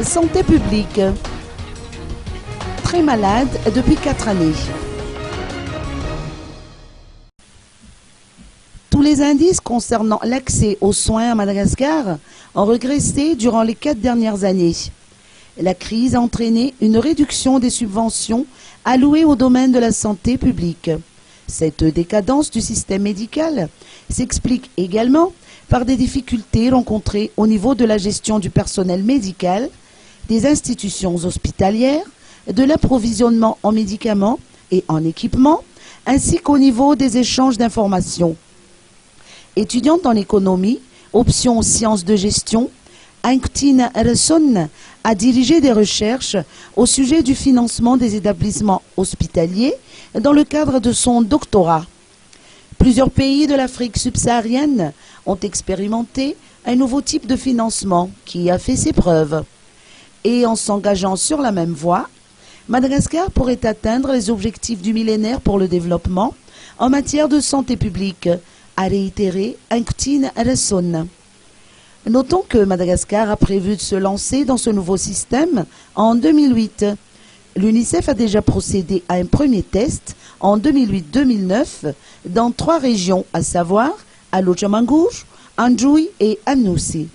Santé publique. Très malade depuis 4 années. Tous les indices concernant l'accès aux soins à Madagascar ont régressé durant les 4 dernières années. La crise a entraîné une réduction des subventions allouées au domaine de la santé publique. Cette décadence du système médical s'explique également par des difficultés rencontrées au niveau de la gestion du personnel médical, des institutions hospitalières, de l'approvisionnement en médicaments et en équipements, ainsi qu'au niveau des échanges d'informations. Étudiante en économie, option sciences de gestion, Anktin Resson a dirigé des recherches au sujet du financement des établissements hospitaliers dans le cadre de son doctorat. Plusieurs pays de l'Afrique subsaharienne ont expérimenté un nouveau type de financement qui a fait ses preuves. Et en s'engageant sur la même voie, Madagascar pourrait atteindre les objectifs du millénaire pour le développement en matière de santé publique, a réitéré Anktin Resson. Notons que Madagascar a prévu de se lancer dans ce nouveau système en 2008. L'UNICEF a déjà procédé à un premier test en 2008-2009 dans 3 régions, à savoir Alo-Tchemangouche, Andjoui et Anoussi.